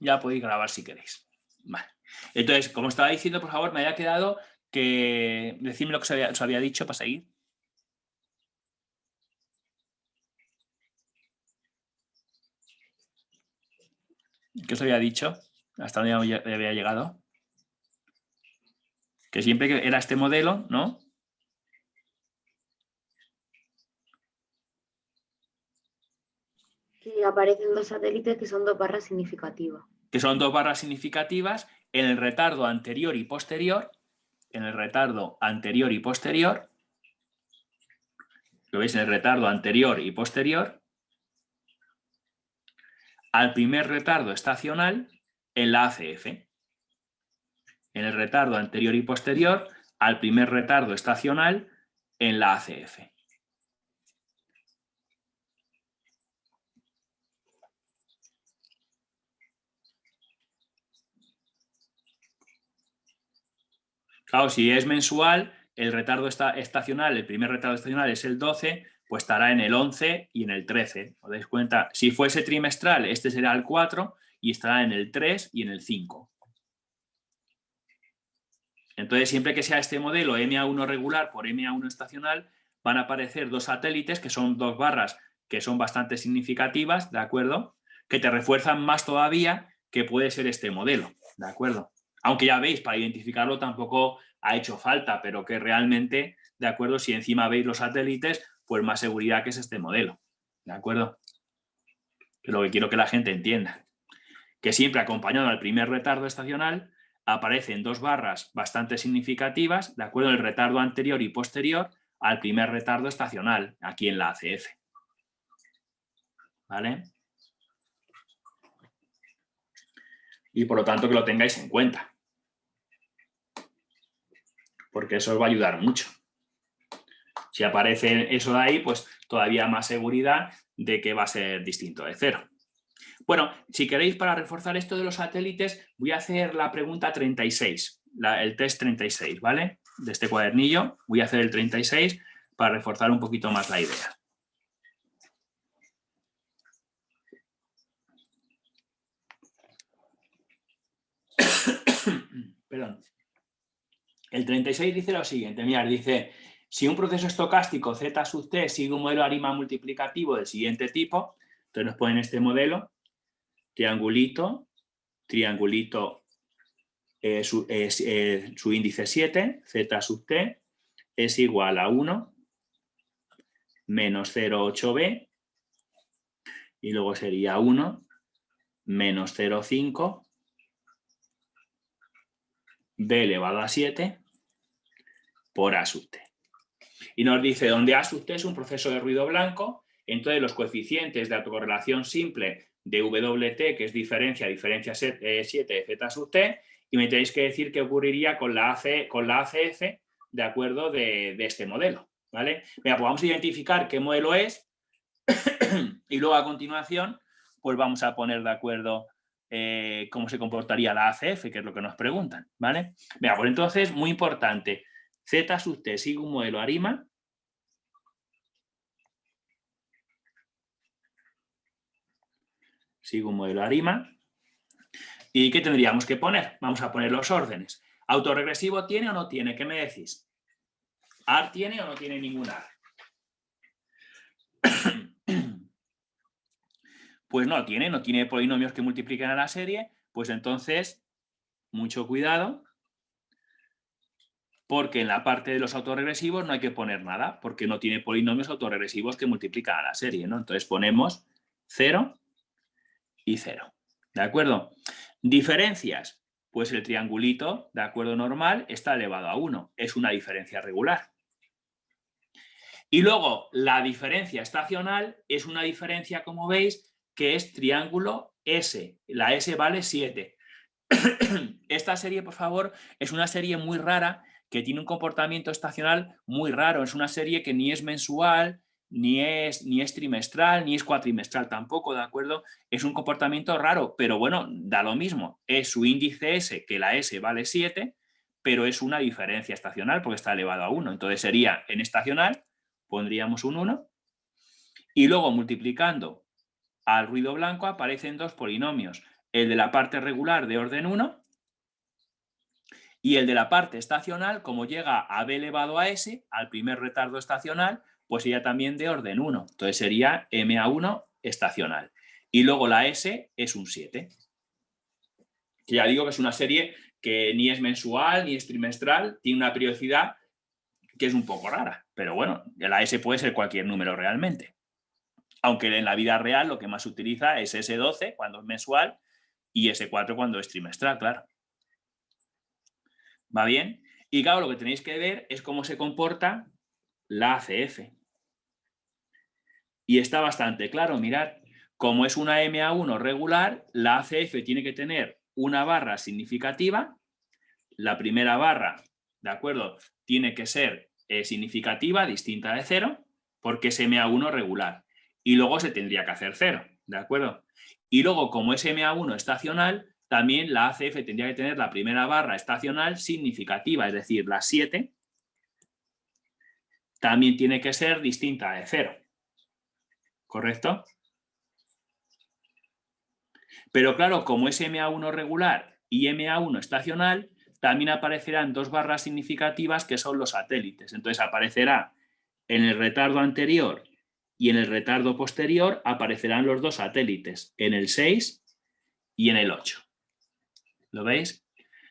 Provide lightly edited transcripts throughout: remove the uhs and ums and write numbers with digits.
Ya podéis grabar si queréis. Vale. Entonces, como estaba diciendo, por favor, me había quedado que... Decidme lo que os había dicho para seguir. ¿Qué os había dicho? ¿Hasta dónde había llegado? Que siempre que era este modelo, ¿no? Que aparecen dos satélites que son dos barras significativas. Que son dos barras significativas en el retardo anterior y posterior. En el retardo anterior y posterior. ¿Lo veis? En el retardo anterior y posterior. Al primer retardo estacional en la ACF. En el retardo anterior y posterior al primer retardo estacional en la ACF. Claro, si es mensual, el retardo estacional, el primer retardo estacional es el 12, pues estará en el 11 y en el 13. ¿Os dais cuenta? Si fuese trimestral, este será el 4 y estará en el 3 y en el 5. Entonces, siempre que sea este modelo MA1 regular por MA1 estacional, van a aparecer dos satélites, que son dos barras que son bastante significativas, ¿de acuerdo? Que te refuerzan más todavía que puede ser este modelo, ¿de acuerdo? Aunque ya veis, para identificarlo tampoco ha hecho falta, pero que realmente, ¿de acuerdo? Si encima veis los satélites, pues más seguridad que es este modelo, ¿de acuerdo? Que es lo que quiero que la gente entienda. Que siempre acompañado al primer retardo estacional aparecen dos barras bastante significativas, de acuerdo, el retardo anterior y posterior al primer retardo estacional, aquí en la ACF. ¿Vale? Y por lo tanto que lo tengáis en cuenta. Porque eso os va a ayudar mucho. Si aparece eso de ahí, pues todavía más seguridad de que va a ser distinto de cero. Bueno, si queréis, para reforzar esto de los satélites, voy a hacer la pregunta 36, el test 36, ¿vale? De este cuadernillo, voy a hacer el 36 para reforzar un poquito más la idea. Perdón. El 36 dice lo siguiente, mirad, dice, si un proceso estocástico Z sub T sigue un modelo ARIMA multiplicativo del siguiente tipo, entonces nos ponen este modelo, triangulito, su índice 7, Z sub T, es igual a 1 menos 0,8b, y luego sería 1 menos 0,5 b elevado a 7 por a sub t. Y nos dice, donde a sub t es un proceso de ruido blanco, entonces los coeficientes de autocorrelación simple de WT, que es diferencia 7 de z sub t, y me tenéis que decir qué ocurriría con la ACF, de acuerdo, de este modelo, ¿vale? Mira, pues vamos a identificar qué modelo es y luego a continuación pues vamos a poner de acuerdo cómo se comportaría la ACF, que es lo que nos preguntan, ¿vale? Mira, pues entonces, muy importante, Z sub T sigue un modelo ARIMA. Sigue un modelo ARIMA. ¿Y qué tendríamos que poner? Vamos a poner los órdenes. ¿Autoregresivo tiene o no tiene? ¿Qué me decís? ¿AR tiene o no tiene ningún AR? Pues no tiene polinomios que multipliquen a la serie, pues entonces, mucho cuidado, porque en la parte de los autorregresivos no hay que poner nada, porque no tiene polinomios autorregresivos que multiplican a la serie, ¿no? Entonces ponemos 0 y 0, ¿de acuerdo? Diferencias, pues el triangulito, de acuerdo, normal, está elevado a 1, es una diferencia regular. Y luego, la diferencia estacional es una diferencia, como veis, que es triángulo S. La S vale 7. Esta serie, por favor, es una serie muy rara que tiene un comportamiento estacional muy raro. Es una serie que ni es mensual, ni es trimestral, ni es cuatrimestral tampoco, ¿de acuerdo? Es un comportamiento raro, pero bueno, da lo mismo. Es su índice S, que la S vale 7, pero es una diferencia estacional porque está elevado a 1. Entonces sería en estacional, pondríamos un 1, y luego multiplicando al ruido blanco aparecen dos polinomios. el de la parte regular de orden 1 y el de la parte estacional, como llega a b elevado a s, al primer retardo estacional, pues sería también de orden 1. Entonces sería MA1 estacional. Y luego la S es un 7. Que ya digo que es una serie que ni es mensual ni es trimestral, tiene una periodicidad que es un poco rara. Pero bueno, la S puede ser cualquier número realmente. Aunque en la vida real lo que más se utiliza es S12 cuando es mensual y S4 cuando es trimestral, claro. ¿Va bien? Y claro, lo que tenéis que ver es cómo se comporta la ACF. Y está bastante claro, mirad, como es una MA1 regular, la ACF tiene que tener una barra significativa. La primera barra, ¿de acuerdo? Tiene que ser significativa, distinta de 0, porque es MA1 regular. Y luego se tendría que hacer 0, ¿de acuerdo? Y luego, como es MA1 estacional, también la ACF tendría que tener la primera barra estacional significativa, es decir, la 7, también tiene que ser distinta de 0. ¿Correcto? Pero claro, como es MA1 regular y MA1 estacional, también aparecerán dos barras significativas que son los satélites. Entonces aparecerá en el retardo anterior y en el retardo posterior aparecerán los dos satélites, en el 6 y en el 8. ¿Lo veis?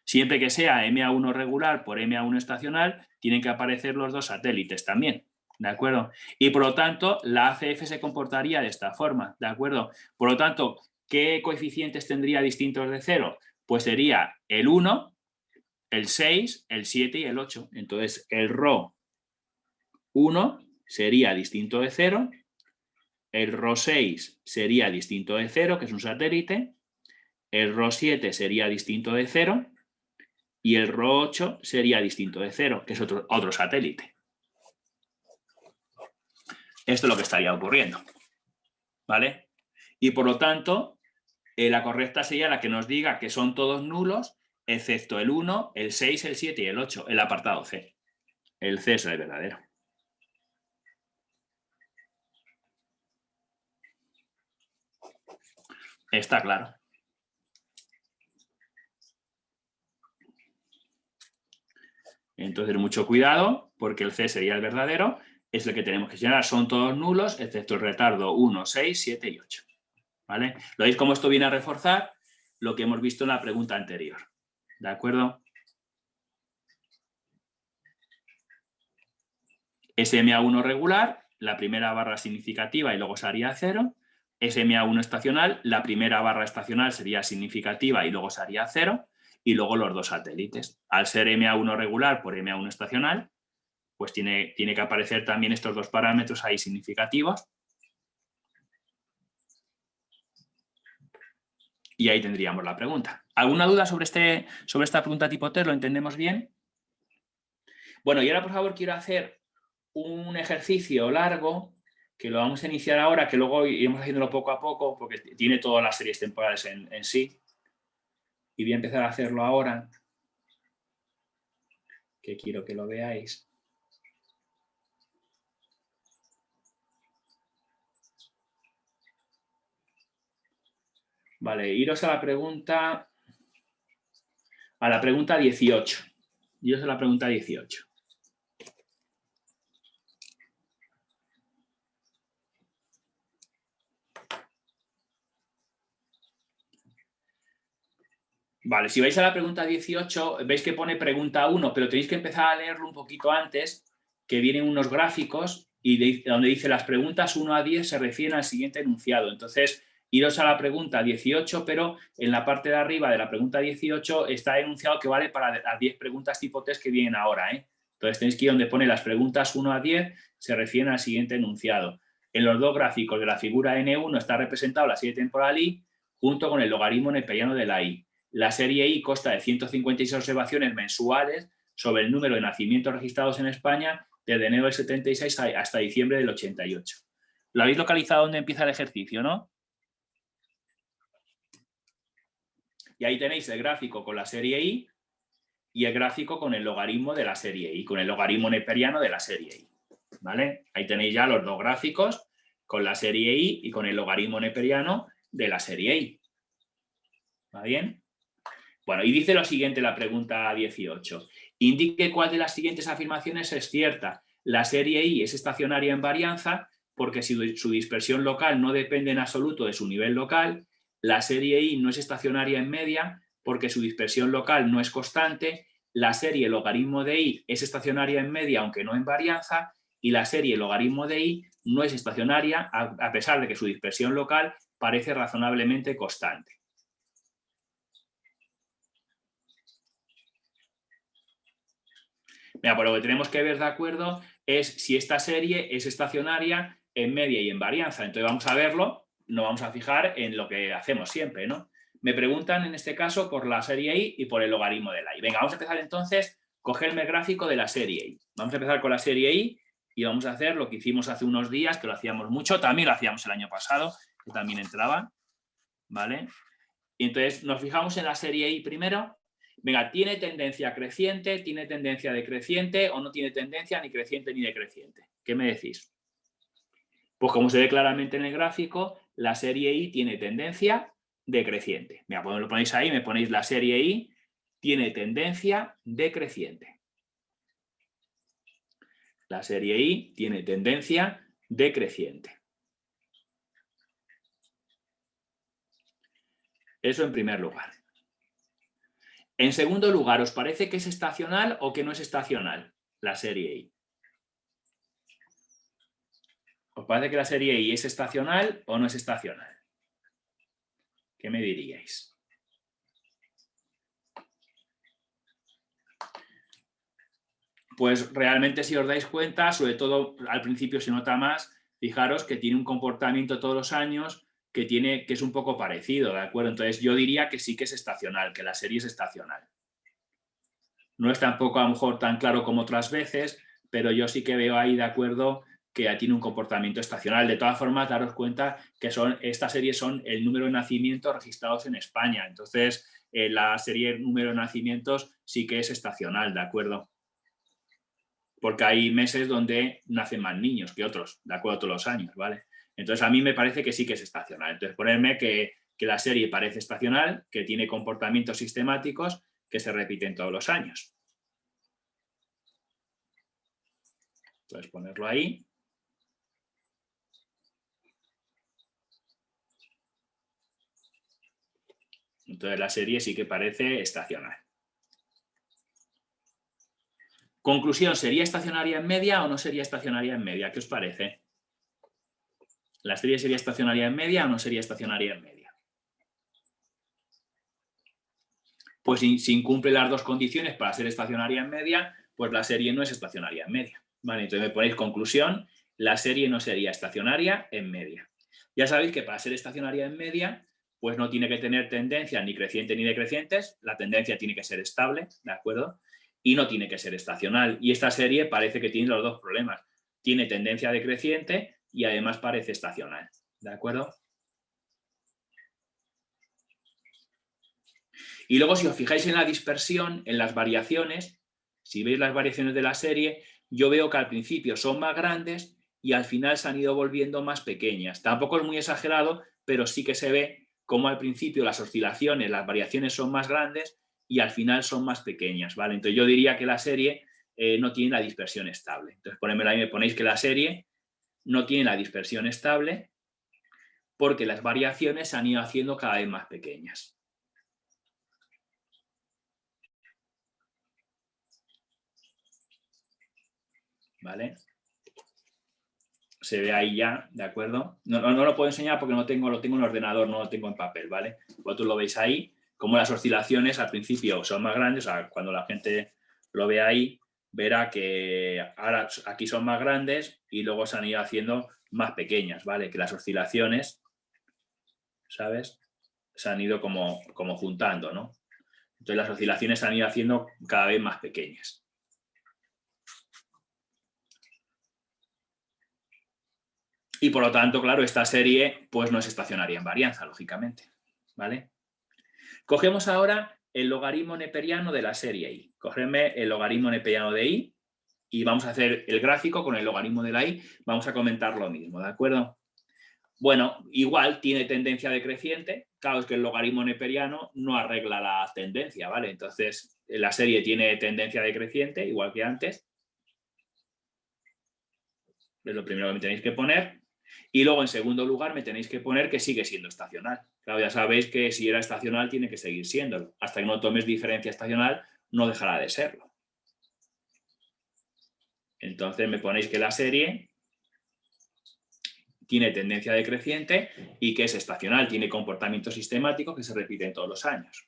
Siempre que sea MA1 regular por MA1 estacional, tienen que aparecer los dos satélites también. ¿De acuerdo? Y por lo tanto, la ACF se comportaría de esta forma. ¿De acuerdo? Por lo tanto, ¿qué coeficientes tendría distintos de 0? Pues sería el 1, el 6, el 7 y el 8. Entonces, el ρ 1 sería distinto de 0, el ρ 6 sería distinto de 0, que es un satélite, el ρ 7 sería distinto de 0 y el ρ 8 sería distinto de 0, que es otro satélite. Esto es lo que estaría ocurriendo. ¿Vale? Y por lo tanto, la correcta sería la que nos diga que son todos nulos, excepto el 1, el 6, el 7 y el 8, el apartado C. El C es el verdadero. Está claro. Entonces, mucho cuidado, porque el C sería el verdadero, es el que tenemos que señalar. Son todos nulos, excepto el retardo 1, 6, 7 y 8. ¿Vale? ¿Lo veis cómo esto viene a reforzar lo que hemos visto en la pregunta anterior? ¿De acuerdo? SMA1 regular, la primera barra significativa y luego sería 0. SMA1 estacional, la primera barra estacional sería significativa y luego sería 0. Y luego los dos satélites. Al ser MA1 regular por MA1 estacional, pues tiene que aparecer también estos dos parámetros ahí significativos. Y ahí tendríamos la pregunta. ¿Alguna duda sobre esta pregunta tipo T? ¿Lo entendemos bien? Bueno, y ahora por favor quiero hacer un ejercicio largo que lo vamos a iniciar ahora, que luego iremos haciéndolo poco a poco porque tiene todas las series temporales en sí. Y voy a empezar a hacerlo ahora, que quiero que lo veáis. Vale, iros a la pregunta 18. Iros a la pregunta 18. Vale, si vais a la pregunta 18, veis que pone pregunta 1, pero tenéis que empezar a leerlo un poquito antes, que vienen unos gráficos y donde dice las preguntas 1 a 10 se refieren al siguiente enunciado. Entonces, iros a la pregunta 18, pero en la parte de arriba de la pregunta 18 está enunciado que vale para las 10 preguntas tipo test que vienen ahora. Entonces, tenéis que ir donde pone las preguntas 1 a 10 se refieren al siguiente enunciado. En los dos gráficos de la figura N1 está representado la serie temporal I junto con el logaritmo neperiano de la I. La serie I consta de 156 observaciones mensuales sobre el número de nacimientos registrados en España desde enero del 76 hasta diciembre del 88. ¿Lo habéis localizado donde empieza el ejercicio, no? Y ahí tenéis el gráfico con la serie I y el gráfico con el logaritmo de la serie I, con el logaritmo neperiano de la serie I. ¿Vale? Ahí tenéis ya los dos gráficos con la serie I y con el logaritmo neperiano de la serie I. ¿Va bien? Bueno, y dice lo siguiente la pregunta 18. Indique cuál de las siguientes afirmaciones es cierta. La serie I es estacionaria en varianza porque su dispersión local no depende en absoluto de su nivel local. La serie I no es estacionaria en media porque su dispersión local no es constante. La serie logaritmo de I es estacionaria en media aunque no en varianza. Y la serie logaritmo de I no es estacionaria a pesar de que su dispersión local parece razonablemente constante. Mira, pues lo que tenemos que ver de acuerdo es si esta serie es estacionaria en media y en varianza. Entonces vamos a verlo, nos vamos a fijar en lo que hacemos siempre, ¿no? Me preguntan en este caso por la serie I y por el logaritmo de la I. Venga, vamos a empezar entonces, cogerme el gráfico de la serie I. Vamos a empezar con la serie I y vamos a hacer lo que hicimos hace unos días, que lo hacíamos mucho, también lo hacíamos el año pasado, que también entraba, ¿vale? Y entonces nos fijamos en la serie I primero. Venga, ¿tiene tendencia creciente, tiene tendencia decreciente o no tiene tendencia ni creciente ni decreciente? ¿Qué me decís? Pues como se ve claramente en el gráfico, la serie I tiene tendencia decreciente. Mira, pues lo ponéis ahí, me ponéis la serie I, tiene tendencia decreciente. La serie I tiene tendencia decreciente. Eso en primer lugar. En segundo lugar, ¿os parece que es estacional o que no es estacional la serie I? ¿Os parece que la serie I es estacional o no es estacional? ¿Qué me diríais? Pues realmente si os dais cuenta, sobre todo al principio se nota más, fijaros que tiene un comportamiento todos los años que es un poco parecido, ¿de acuerdo? Entonces yo diría que sí que es estacional, que la serie es estacional. No es tampoco a lo mejor tan claro como otras veces, pero yo sí que veo ahí, de acuerdo, que tiene un comportamiento estacional. De todas formas, daros cuenta que estas series son el número de nacimientos registrados en España. Entonces, la serie número de nacimientos sí que es estacional, ¿de acuerdo? Porque hay meses donde nacen más niños que otros, de acuerdo, todos los años, ¿vale? Entonces, a mí me parece que sí que es estacional. Entonces, ponerme que la serie parece estacional, que tiene comportamientos sistemáticos que se repiten todos los años. Entonces, ponerlo ahí. Entonces, la serie sí que parece estacional. Conclusión, ¿sería estacionaria en media o no sería estacionaria en media? ¿Qué os parece? ¿La serie sería estacionaria en media o no sería estacionaria en media? Pues si incumple las dos condiciones para ser estacionaria en media, pues la serie no es estacionaria en media. Vale, entonces me ponéis conclusión, la serie no sería estacionaria en media. Ya sabéis que para ser estacionaria en media, pues no tiene que tener tendencia ni creciente ni decrecientes, la tendencia tiene que ser estable, ¿de acuerdo? Y no tiene que ser estacional. Y esta serie parece que tiene los dos problemas. Tiene tendencia decreciente y además parece estacional, ¿de acuerdo? Y luego, si os fijáis en la dispersión, en las variaciones, si veis las variaciones de la serie, yo veo que al principio son más grandes y al final se han ido volviendo más pequeñas. Tampoco es muy exagerado, pero sí que se ve cómo al principio las oscilaciones, las variaciones son más grandes y al final son más pequeñas, ¿vale? Entonces yo diría que la serie no tiene la dispersión estable. Entonces ponedmelo ahí, me ponéis que la serie no tiene la dispersión estable porque las variaciones se han ido haciendo cada vez más pequeñas. ¿Vale? Se ve ahí ya, ¿de acuerdo? No lo puedo enseñar porque lo tengo en el ordenador, no lo tengo en papel, ¿vale? Vosotros lo veis ahí, como las oscilaciones al principio son más grandes, o sea, cuando la gente lo ve ahí, verá que ahora aquí son más grandes y luego se han ido haciendo más pequeñas, ¿vale? Que las oscilaciones, ¿sabes? Se han ido como juntando, ¿no? Entonces las oscilaciones se han ido haciendo cada vez más pequeñas. Y por lo tanto, claro, esta serie pues no es estacionaria en varianza, lógicamente, ¿vale? Cogemos ahora el logaritmo neperiano de la serie I. Cogedme el logaritmo neperiano de I y vamos a hacer el gráfico con el logaritmo de la I. Vamos a comentar lo mismo, ¿de acuerdo? Bueno, igual tiene tendencia decreciente, Claro, es que el logaritmo neperiano no arregla la tendencia, ¿vale? Entonces, la serie tiene tendencia decreciente, igual que antes. Es lo primero que me tenéis que poner. Y luego, en segundo lugar, me tenéis que poner que sigue siendo estacional. Claro, ya sabéis que si era estacional tiene que seguir siéndolo. Hasta que no tomes diferencia estacional, no dejará de serlo. Entonces, me ponéis que la serie tiene tendencia decreciente y que es estacional, tiene comportamiento sistemático que se repite todos los años.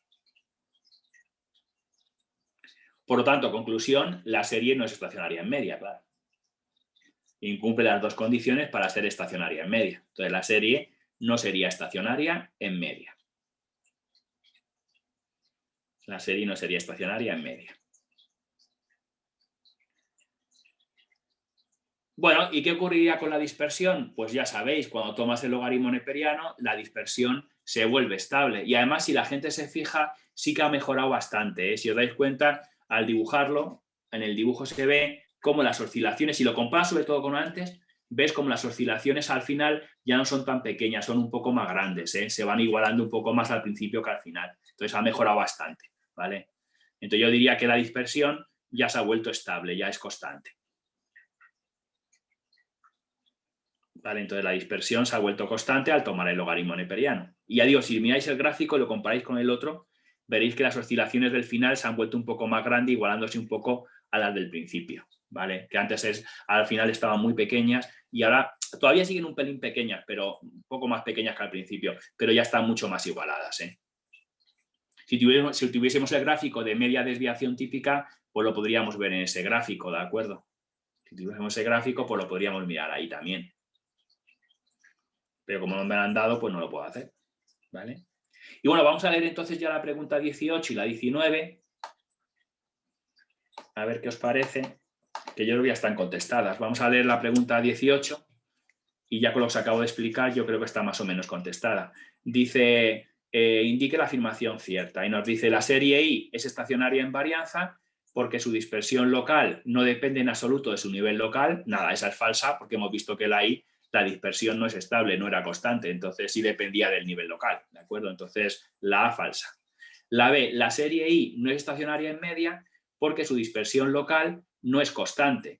Por lo tanto, conclusión, la serie no es estacionaria en media, claro. Incumple las dos condiciones para ser estacionaria en media. Entonces, la serie no sería estacionaria en media. La serie no sería estacionaria en media. Bueno, ¿y qué ocurriría con la dispersión? Pues ya sabéis, cuando tomas el logaritmo neperiano, la dispersión se vuelve estable. Y además, si la gente se fija, sí que ha mejorado bastante, ¿eh? Si os dais cuenta, al dibujarlo, en el dibujo se ve cómo las oscilaciones, si lo comparas sobre todo con antes, ves como las oscilaciones al final ya no son tan pequeñas, son un poco más grandes, ¿eh? Se van igualando un poco más al principio que al final. Entonces ha mejorado bastante, ¿vale? Entonces yo diría que la dispersión ya se ha vuelto estable, ya es constante. ¿Vale? Entonces la dispersión se ha vuelto constante al tomar el logaritmo neperiano. Y ya digo, si miráis el gráfico y lo comparáis con el otro, veréis que las oscilaciones del final se han vuelto un poco más grandes, igualándose un poco a las del principio, ¿vale? Que antes al final estaban muy pequeñas y ahora todavía siguen un pelín pequeñas, pero un poco más pequeñas que al principio, pero ya están mucho más igualadas, ¿eh? Si tuviésemos el gráfico de media desviación típica, pues lo podríamos ver en ese gráfico, ¿de acuerdo? Si tuviésemos ese gráfico, pues lo podríamos mirar ahí también. Pero como no me lo han dado, pues no lo puedo hacer, ¿vale? Y bueno, vamos a leer entonces ya la pregunta 18 y la 19. A ver qué os parece, que yo creo que ya están contestadas. Vamos a leer la pregunta 18 y ya con lo que os acabo de explicar yo creo que está más o menos contestada. Dice, indique la afirmación cierta y nos dice, la serie I es estacionaria en varianza porque su dispersión local no depende en absoluto de su nivel local. Nada, esa es falsa porque hemos visto que la I, la dispersión no es estable, no era constante, entonces sí dependía del nivel local, ¿de acuerdo? Entonces la A falsa. La B, la serie I no es estacionaria en media porque su dispersión local no es constante.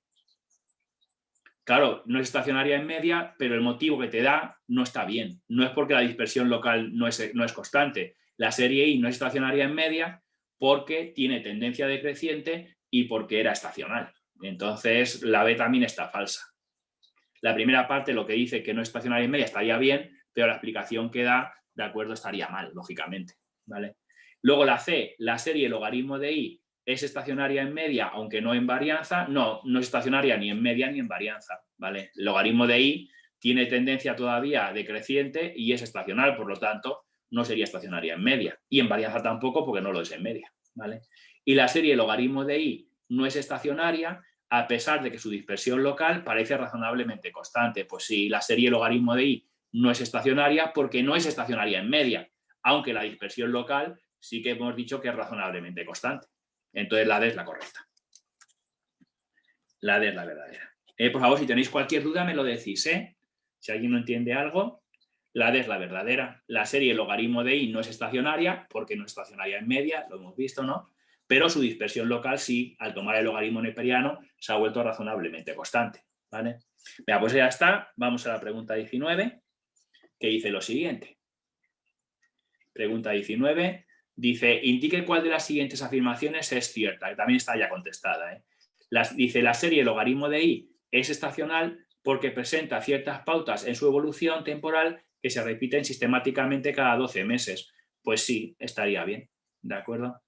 Claro, no es estacionaria en media, pero el motivo que te da no está bien. No es porque la dispersión local no es constante. La serie I no es estacionaria en media porque tiene tendencia decreciente y porque era estacional. Entonces, la B también está falsa. La primera parte, lo que dice que no es estacionaria en media, estaría bien, pero la explicación que da, de acuerdo, estaría mal, lógicamente, ¿vale? Luego la C, la serie logaritmo de I es estacionaria en media, aunque no en varianza. No es estacionaria ni en media ni en varianza, ¿vale? El logaritmo de I tiene tendencia todavía decreciente y es estacional, por lo tanto, no sería estacionaria en media. Y en varianza tampoco, porque no lo es en media, ¿vale? Y la serie logaritmo de I no es estacionaria, a pesar de que su dispersión local parece razonablemente constante. Pues sí, la serie logaritmo de I no es estacionaria porque no es estacionaria en media, aunque la dispersión local sí que hemos dicho que es razonablemente constante. Entonces la D es la correcta. La D es la verdadera. Por favor, si tenéis cualquier duda me lo decís, ¿eh? Si alguien no entiende algo, la D es la verdadera. La serie logaritmo de I no es estacionaria porque no es estacionaria en media, lo hemos visto, ¿no? Pero su dispersión local sí, al tomar el logaritmo neperiano, se ha vuelto razonablemente constante, ¿vale? Venga, pues ya está. Vamos a la pregunta 19, que dice lo siguiente. Pregunta 19, dice, indique cuál de las siguientes afirmaciones es cierta, que también está ya contestada, ¿eh? Dice, la serie logaritmo de I es estacional porque presenta ciertas pautas en su evolución temporal que se repiten sistemáticamente cada 12 meses. Pues sí, estaría bien, ¿de acuerdo?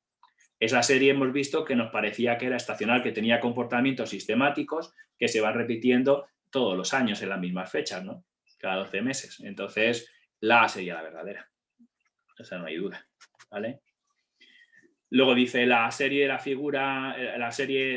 Esa serie hemos visto que nos parecía que era estacional, que tenía comportamientos sistemáticos que se van repitiendo todos los años en las mismas fechas, ¿no? Cada 12 meses. Entonces, la A sería la verdadera. O sea, no hay duda, ¿vale? Luego dice, la serie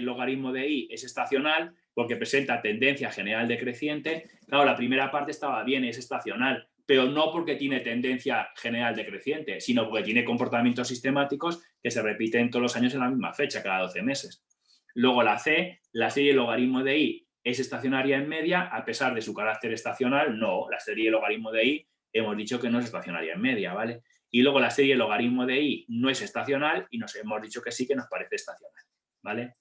logaritmo de I es estacional porque presenta tendencia general decreciente. Claro, la primera parte estaba bien, es estacional, pero no porque tiene tendencia general decreciente, sino porque tiene comportamientos sistemáticos que se repiten todos los años en la misma fecha, cada 12 meses. Luego la C, la serie logaritmo de I es estacionaria en media, a pesar de su carácter estacional. No, la serie logaritmo de I hemos dicho que no es estacionaria en media, ¿vale? y luego la serie logaritmo de i no es estacional y nos hemos dicho que sí, que nos parece estacional, ¿vale?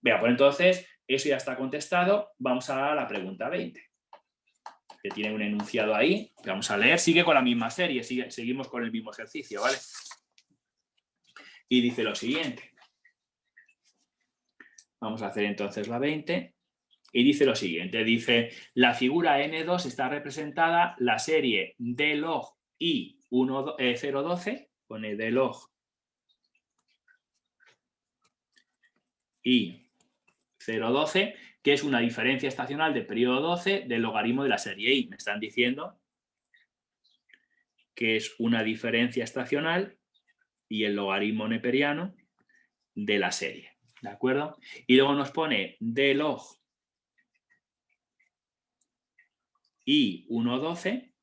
Vea, pues entonces eso ya está contestado. Vamos a la pregunta 20, que tiene un enunciado ahí, que vamos a leer. Sigue con la misma serie, seguimos con el mismo ejercicio, ¿vale? Y dice lo siguiente. Vamos a hacer entonces la 20. Y dice lo siguiente, dice, la figura N2 está representada la serie d log i 012, pone d log i 012, que es una diferencia estacional del periodo 12 del logaritmo de la serie i. Me están diciendo que es una diferencia estacional y el logaritmo neperiano de la serie, ¿de acuerdo? Y luego nos pone d log i 112,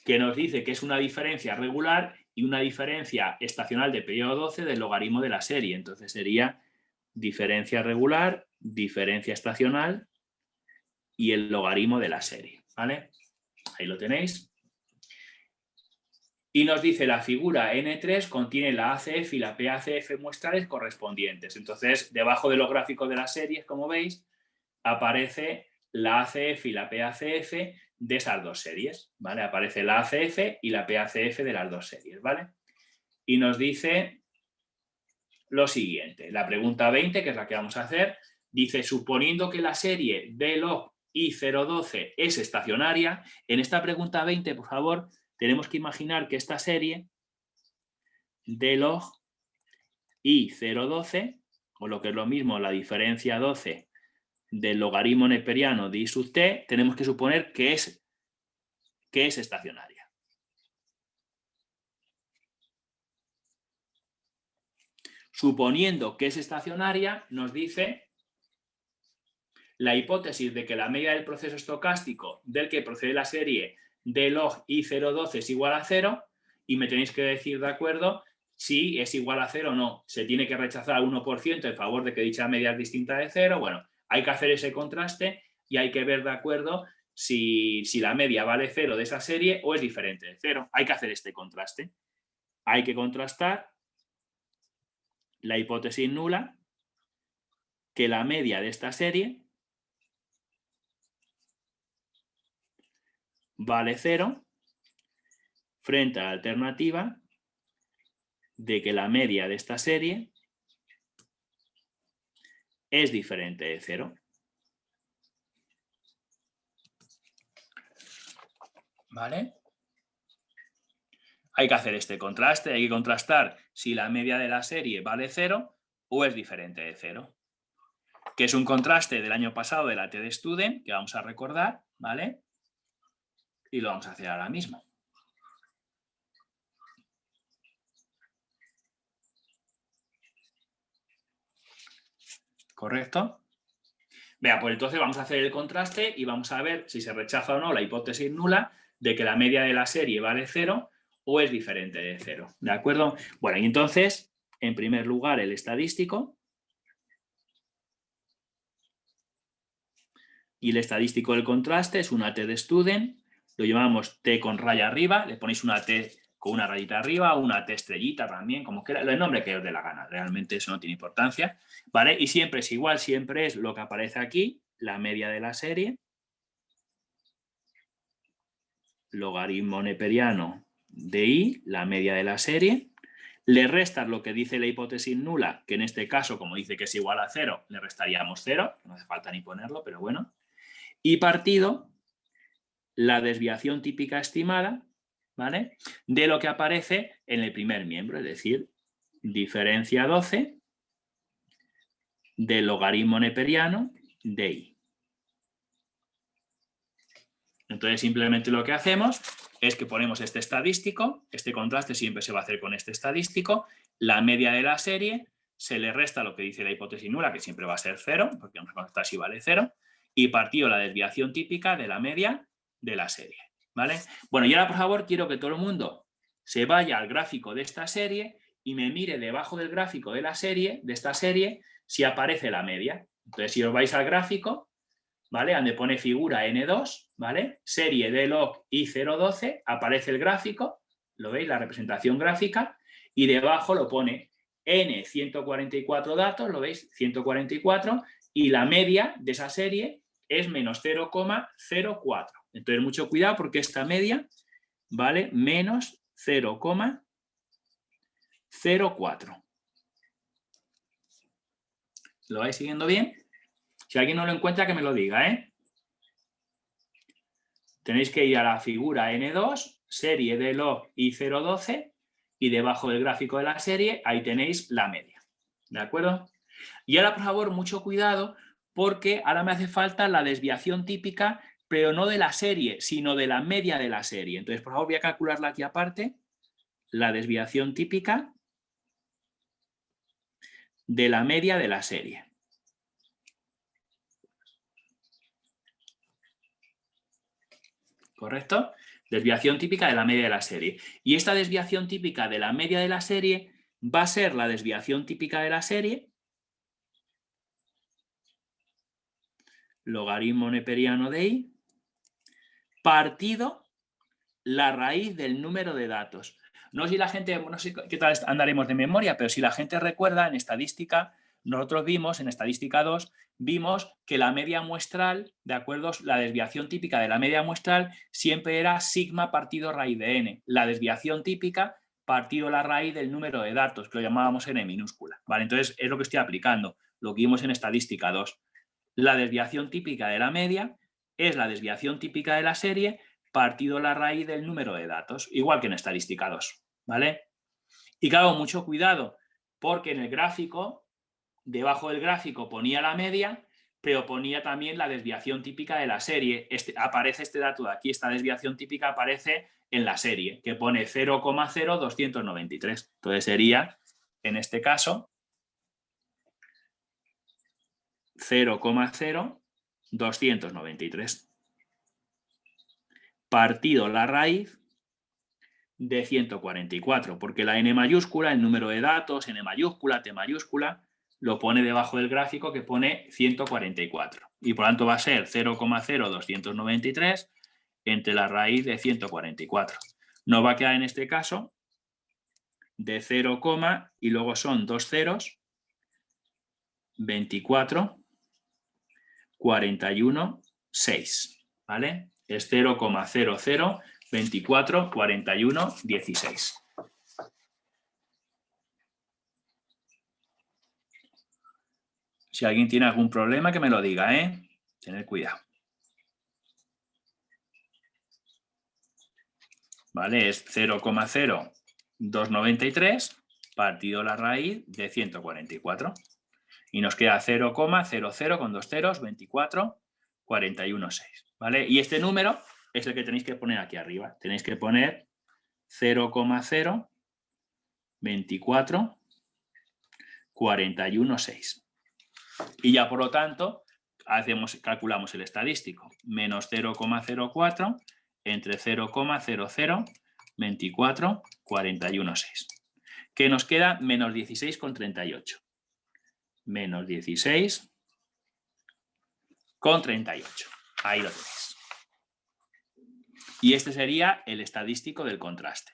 que nos dice que es una diferencia regular y una diferencia estacional de periodo 12 del logaritmo de la serie. Entonces sería diferencia regular, diferencia estacional y el logaritmo de la serie, ¿vale? Ahí lo tenéis. Y nos dice la figura N3 contiene la ACF y la PACF muestrales correspondientes. Entonces, debajo de los gráficos de las series, como veis, aparece la ACF y la PACF de esas dos series, ¿vale? Aparece la ACF y la PACF de las dos series, ¿vale? Y nos dice lo siguiente, la pregunta 20, que es la que vamos a hacer, dice, suponiendo que la serie d log i012 es estacionaria, en esta pregunta 20, por favor, tenemos que imaginar que esta serie d log i012, o lo que es lo mismo, la diferencia 12 del logaritmo neperiano de i sub t, tenemos que suponer que es estacionaria. Suponiendo que es estacionaria, nos dice la hipótesis de que la media del proceso estocástico del que procede la serie d log i012 es igual a 0, y me tenéis que decir, de acuerdo, si es igual a 0 o no. Se tiene que rechazar al 1% en favor de que dicha media es distinta de 0. Bueno, hay que hacer ese contraste y hay que ver, de acuerdo, si la media vale 0 de esa serie o es diferente de 0. Hay que hacer este contraste. Hay que contrastar la hipótesis nula, que la media de esta serie vale 0, frente a la alternativa de que la media de esta serie es diferente de 0. ¿Vale? Hay que hacer este contraste, hay que contrastar si la media de la serie vale 0 o es diferente de 0. Que es un contraste del año pasado de la TED Student, que vamos a recordar, ¿vale? Y lo vamos a hacer ahora mismo. ¿Correcto? Vea, pues entonces vamos a hacer el contraste y vamos a ver si se rechaza o no la hipótesis nula de que la media de la serie vale 0 o es diferente de 0. ¿De acuerdo? Bueno, y entonces, en primer lugar, el estadístico. Y el estadístico del contraste es una T de Student. Lo llamamos T con raya arriba. Le ponéis una T con una rayita arriba, una T estrellita también, como quiera, el nombre que os dé la gana. Realmente eso no tiene importancia, ¿vale? Y siempre es igual, siempre es lo que aparece aquí, la media de la serie, logaritmo neperiano de i, la media de la serie, le restas lo que dice la hipótesis nula, que en este caso, como dice que es igual a 0, le restaríamos 0, no hace falta ni ponerlo, pero bueno, y partido la desviación típica estimada, ¿vale?, de lo que aparece en el primer miembro, es decir, diferencia 12 del logaritmo neperiano de i. Entonces, simplemente lo que hacemos es que ponemos este estadístico, este contraste siempre se va a hacer con este estadístico, la media de la serie, se le resta lo que dice la hipótesis nula, que siempre va a ser 0, porque vamos a contrastar si vale 0, y partido la desviación típica de la media de la serie, ¿vale? Bueno, y ahora, por favor, quiero que todo el mundo se vaya al gráfico de esta serie y me mire debajo del gráfico de la serie, de esta serie, si aparece la media. Entonces, si os vais al gráfico, ¿vale?, donde pone figura N2, ¿vale?, serie d log i012, aparece el gráfico, ¿Lo veis? La representación gráfica. Y debajo lo pone n 144 datos, ¿lo veis? 144. Y la media de esa serie es menos 0,04. Entonces, mucho cuidado porque esta media vale menos 0,04. ¿Lo vais siguiendo bien? Si alguien no lo encuentra, que me lo diga, ¿eh? Tenéis que ir a la figura N2, serie de log I012, y debajo del gráfico de la serie, ahí tenéis la media. ¿De acuerdo? Y ahora, por favor, mucho cuidado, porque ahora me hace falta la desviación típica, pero no de la serie, sino de la media de la serie. Entonces, por favor, voy a calcularla aquí aparte. La desviación típica de la media de la serie. ¿Correcto? Desviación típica de la media de la serie. Y esta desviación típica de la media de la serie va a ser la desviación típica de la serie, logaritmo neperiano de i, partido la raíz del número de datos. No sé si la gente, no sé qué tal andaremos de memoria, pero si la gente recuerda, en estadística, nosotros vimos, en estadística 2, vimos que la media muestral, ¿de acuerdo? La desviación típica de la media muestral siempre era sigma partido raíz de n. La desviación típica partido la raíz del número de datos, que lo llamábamos n minúscula. ¿Vale? Entonces, es lo que estoy aplicando, lo que vimos en estadística 2. La desviación típica de la media es la desviación típica de la serie partido la raíz del número de datos, igual que en estadística 2, ¿vale? Y claro, mucho cuidado, porque en el gráfico, debajo del gráfico ponía la media, pero ponía también la desviación típica de la serie. Aparece este dato de aquí, esta desviación típica aparece en la serie, que pone 0,0293. Entonces sería, en este caso, 0,0293. Partido la raíz de 144, porque la n mayúscula, el número de datos, n mayúscula, t mayúscula, lo pone debajo del gráfico que pone 144. Y por lo tanto va a ser 0,0293 entre la raíz de 144. Nos va a quedar en este caso de 0, y luego son dos ceros, 24, 41, 6. ¿Vale? Es 0,0024, 41, 16. Si alguien tiene algún problema, que me lo diga, ¿eh? Tened cuidado. ¿Vale? Es 0,0293 partido la raíz de 144. Y nos queda 0,00 con dos ceros, 24, 41, 6. ¿Vale? Y este número es el que tenéis que poner aquí arriba. Tenéis que poner 0,0, 24, 41, 6. Y ya por lo tanto, calculamos el estadístico. Menos 0,04 entre 0,00, 24, 41, 6. Que nos queda menos 16,38. Menos 16,38. Ahí lo tenéis. Y este sería el estadístico del contraste.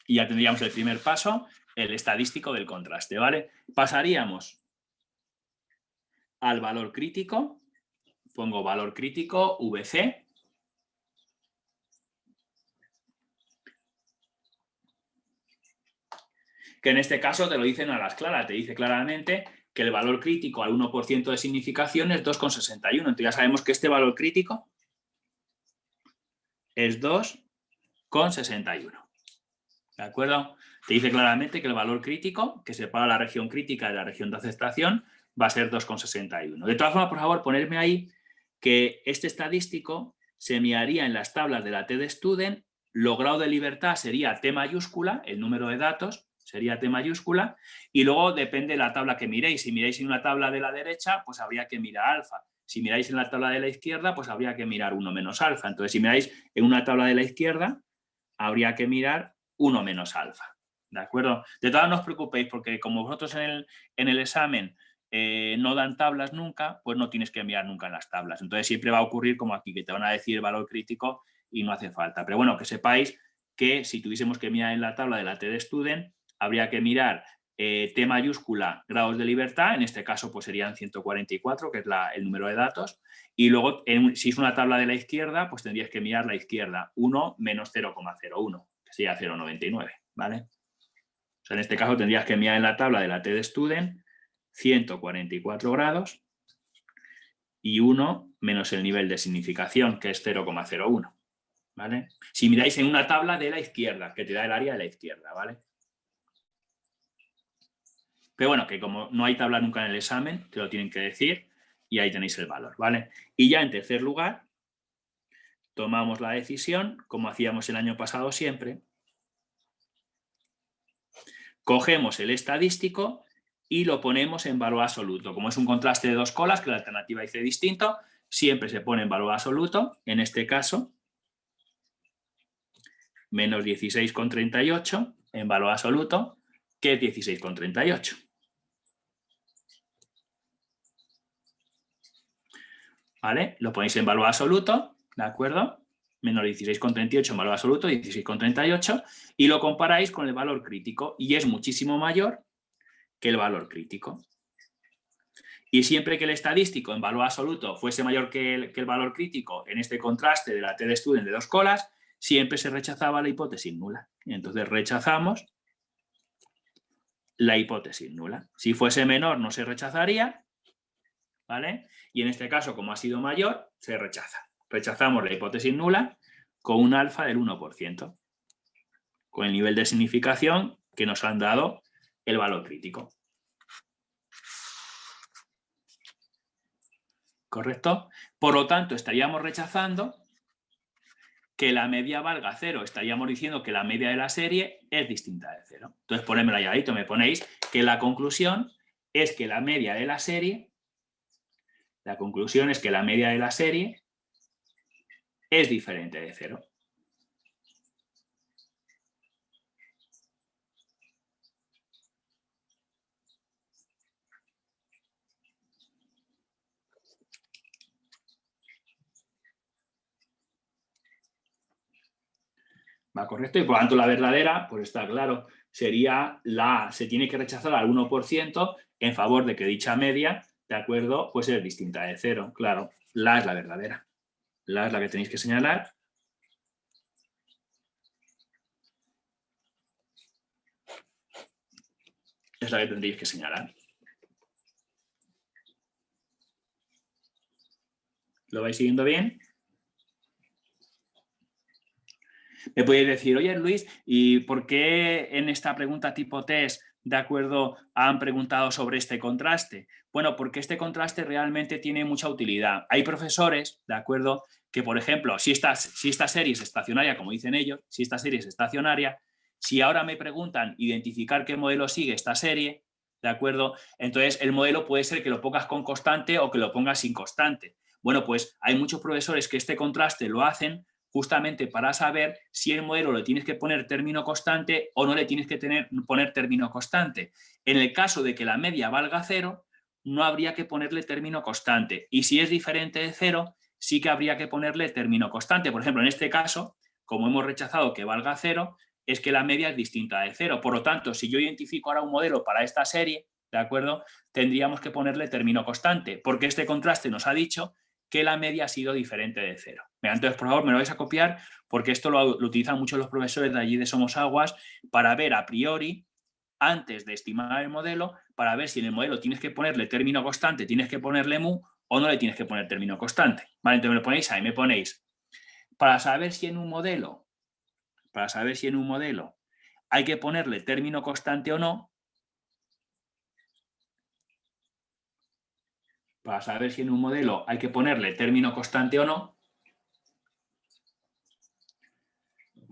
Y ya tendríamos el primer paso, el estadístico del contraste, ¿vale? Pasaríamos al valor crítico. Pongo valor crítico, VC. Que en este caso te lo dicen a las claras, te dice claramente que el valor crítico al 1% de significación es 2,61. Entonces ya sabemos que este valor crítico es 2,61. ¿De acuerdo? Te dice claramente que el valor crítico, que separa la región crítica de la región de aceptación, va a ser 2,61. De todas formas, por favor, ponerme ahí que este estadístico se miraría en las tablas de la TED-Student, lo grado de libertad sería T mayúscula, el número de datos sería T mayúscula, y luego depende de la tabla que miréis. Si miráis en una tabla de la derecha, pues habría que mirar alfa. Si miráis en la tabla de la izquierda, pues habría que mirar 1 menos alfa. Entonces, si miráis en una tabla de la izquierda, habría que mirar 1 menos alfa. ¿De acuerdo? De todas no os preocupéis, porque como vosotros en el examen no dan tablas nunca, pues no tienes que mirar nunca en las tablas. Entonces siempre va a ocurrir como aquí, que te van a decir el valor crítico y no hace falta. Pero bueno, que sepáis que si tuviésemos que mirar en la tabla de la TED Student, habría que mirar T mayúscula, grados de libertad, en este caso pues serían 144, que es el número de datos, y luego si es una tabla de la izquierda, pues tendrías que mirar la izquierda, 1 menos 0,01, que sería 0,99, ¿vale? O sea, en este caso tendrías que mirar en la tabla de la TED Student 144 grados y 1 menos el nivel de significación, que es 0,01, ¿vale? Si miráis en una tabla de la izquierda, que te da el área de la izquierda, ¿vale? Pero bueno, que como no hay tabla nunca en el examen, te lo tienen que decir y ahí tenéis el valor, ¿vale? Y ya en tercer lugar, tomamos la decisión, como hacíamos el año pasado siempre, cogemos el estadístico y lo ponemos en valor absoluto. Como es un contraste de dos colas, que la alternativa dice distinto, siempre se pone en valor absoluto, en este caso, menos 16,38 en valor absoluto, que es 16,38. ¿Vale? Lo ponéis en valor absoluto, ¿de acuerdo? Menos 16,38 en valor absoluto, 16,38, y lo comparáis con el valor crítico, y es muchísimo mayor que el valor crítico. Y siempre que el estadístico en valor absoluto fuese mayor que el valor crítico en este contraste de la TED Student de dos colas, siempre se rechazaba la hipótesis nula. Y entonces rechazamos la hipótesis nula. Si fuese menor no se rechazaría, ¿vale? Y en este caso, como ha sido mayor, se rechaza. Rechazamos la hipótesis nula con un alfa del 1%, con el nivel de significación que nos han dado el valor crítico. ¿Correcto? Por lo tanto, estaríamos rechazando que la media valga 0. Estaríamos diciendo que la media de la serie es distinta de 0. Entonces, ponedmelo ahí adentro, me ponéis que la conclusión es que la media de la serie, es diferente de 0. ¿Va correcto? Y por lo tanto la verdadera, pues está claro, sería la A. Se tiene que rechazar al 1% en favor de que dicha media, ¿de acuerdo? Pues es distinta de 0, claro. La es la verdadera. La es la que tenéis que señalar. Es la que tendréis que señalar. ¿Lo vais siguiendo bien? Me podéis decir, oye Luis, ¿y por qué en esta pregunta tipo test, de acuerdo, han preguntado sobre este contraste? Bueno, porque este contraste realmente tiene mucha utilidad. Hay profesores, de acuerdo, que por ejemplo, si esta serie es estacionaria, como dicen ellos, si esta serie es estacionaria, si ahora me preguntan identificar qué modelo sigue esta serie, ¿de acuerdo? Entonces el modelo puede ser que lo pongas con constante o que lo pongas sin constante. Bueno, pues hay muchos profesores que este contraste lo hacen justamente para saber si el modelo le tienes que poner término constante o no le tienes que poner término constante. En el caso de que la media valga 0, no habría que ponerle término constante. Y si es diferente de 0, sí que habría que ponerle término constante. Por ejemplo, en este caso, como hemos rechazado que valga 0, es que la media es distinta de 0. Por lo tanto, si yo identifico ahora un modelo para esta serie, ¿de acuerdo? Tendríamos que ponerle término constante, porque este contraste nos ha dicho que la media ha sido diferente de 0. Entonces, por favor, me lo vais a copiar porque esto lo utilizan muchos los profesores de allí de Somos Aguas para ver a priori, antes de estimar el modelo, para ver si en el modelo tienes que ponerle término constante, tienes que ponerle mu o no le tienes que poner término constante. ¿Vale? Entonces me lo ponéis ahí, me ponéis, para saber si en un modelo hay que ponerle término constante o no, para saber si en un modelo hay que ponerle término constante o no,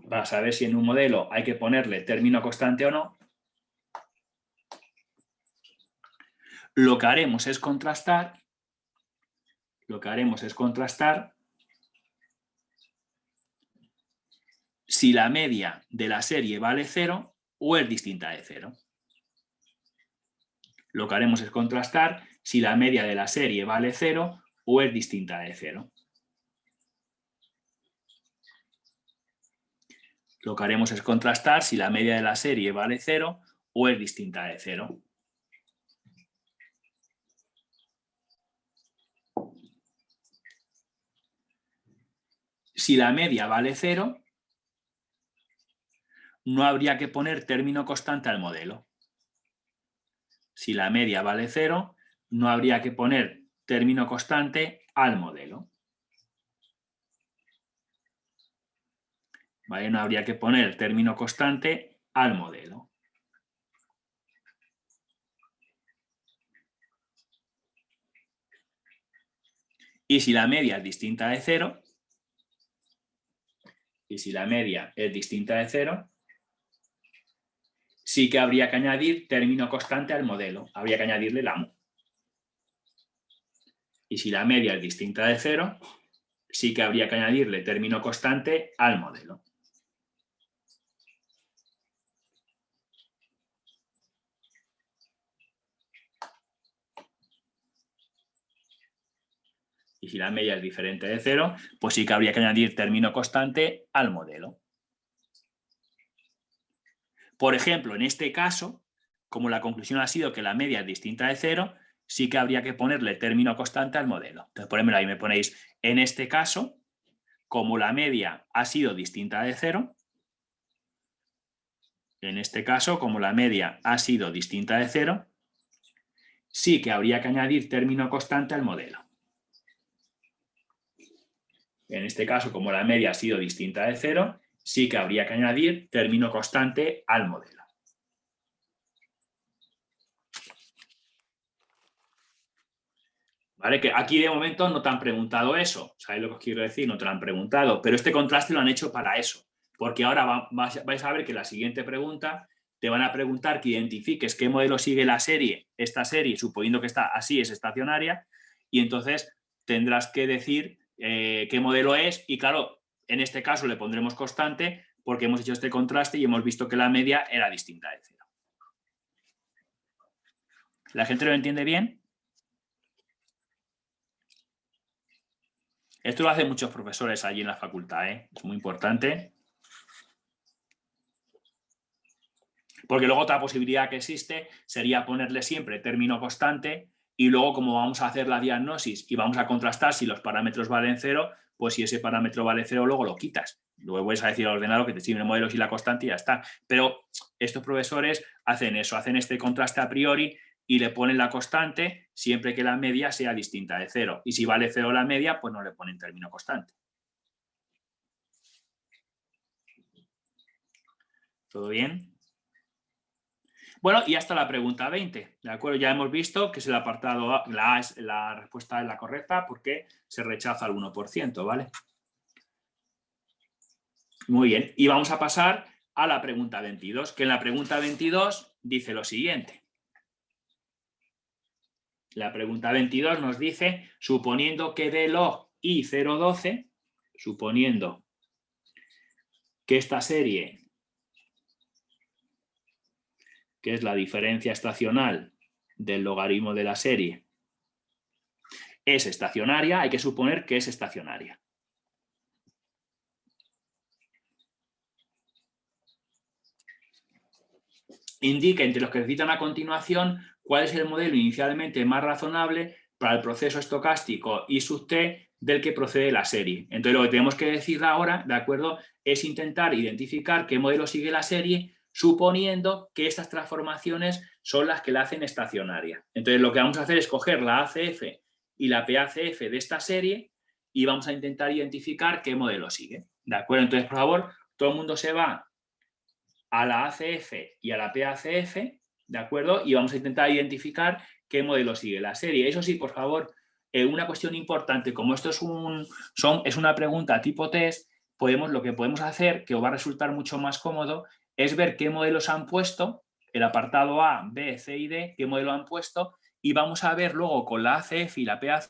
para saber si en un modelo hay que ponerle término constante o no, lo que haremos es contrastar si la media de la serie vale 0 o es distinta de 0. Lo que haremos es contrastar si la media de la serie vale 0 o es distinta de 0. Lo que haremos es contrastar si la media de la serie vale 0 o es distinta de 0. Si la media vale 0, no habría que poner término constante al modelo. Si la media vale 0, no habría que poner término constante al modelo. ¿Vale? No habría que poner término constante al modelo. Y si la media es distinta de 0, sí que habría que añadir término constante al modelo. Habría que añadirle la mu. Y si la media es distinta de 0, sí que habría que añadirle término constante al modelo. Y si la media es diferente de 0, pues sí que habría que añadir término constante al modelo. Por ejemplo, en este caso, como la conclusión ha sido que la media es distinta de 0, sí que habría que ponerle término constante al modelo. Entonces, ponedmelo ahí, me ponéis, en este caso, como la media ha sido distinta de 0, sí que habría que añadir término constante al modelo. En este caso, como la media ha sido distinta de 0, sí que habría que añadir término constante al modelo. ¿Vale? Que aquí de momento no te han preguntado eso, ¿sabéis lo que os quiero decir? No te lo han preguntado, pero este contraste lo han hecho para eso, porque ahora vais a ver que la siguiente pregunta te van a preguntar que identifiques qué modelo sigue la serie, esta serie, suponiendo que está así, es estacionaria, y entonces tendrás que decir qué modelo es, y claro, en este caso le pondremos constante porque hemos hecho este contraste y hemos visto que la media era distinta de 0. ¿La gente lo entiende bien? Esto lo hacen muchos profesores allí en la facultad, ¿eh? Es muy importante. Porque luego otra posibilidad que existe sería ponerle siempre término constante y luego como vamos a hacer la diagnosis y vamos a contrastar si los parámetros valen 0, pues si ese parámetro vale 0 luego lo quitas. Luego puedes decir al ordenador que te sirve el modelo y la constante y ya está. Pero estos profesores hacen eso, hacen este contraste a priori y le ponen la constante siempre que la media sea distinta de 0. Y si vale 0 la media, pues no le ponen término constante. ¿Todo bien? Bueno, y hasta la pregunta 20, ¿de acuerdo? Ya hemos visto que es el apartado A, la respuesta es la correcta porque se rechaza el 1%, ¿vale? Muy bien, y vamos a pasar a la pregunta 22, que en la pregunta 22 dice lo siguiente. La pregunta 22 nos dice, suponiendo que d log i 0,12, suponiendo que esta serie, que es la diferencia estacional del logaritmo de la serie, es estacionaria, hay que suponer que es estacionaria. Indica entre los que se citan a continuación cuál es el modelo inicialmente más razonable para el proceso estocástico I sub t del que procede la serie. Entonces lo que tenemos que decir ahora, ¿de acuerdo?, es intentar identificar qué modelo sigue la serie suponiendo que estas transformaciones son las que la hacen estacionaria. Entonces lo que vamos a hacer es coger la ACF y la PACF de esta serie y vamos a intentar identificar qué modelo sigue. ¿De acuerdo? Entonces, por favor, todo el mundo se va a la ACF y a la PACF, ¿de acuerdo? Y vamos a intentar identificar qué modelo sigue la serie. Eso sí, por favor, una cuestión importante, como esto es una pregunta tipo test, lo que podemos hacer, que os va a resultar mucho más cómodo, es ver qué modelos han puesto, el apartado A, B, C y D, qué modelo han puesto, y vamos a ver luego con la ACF y la PACF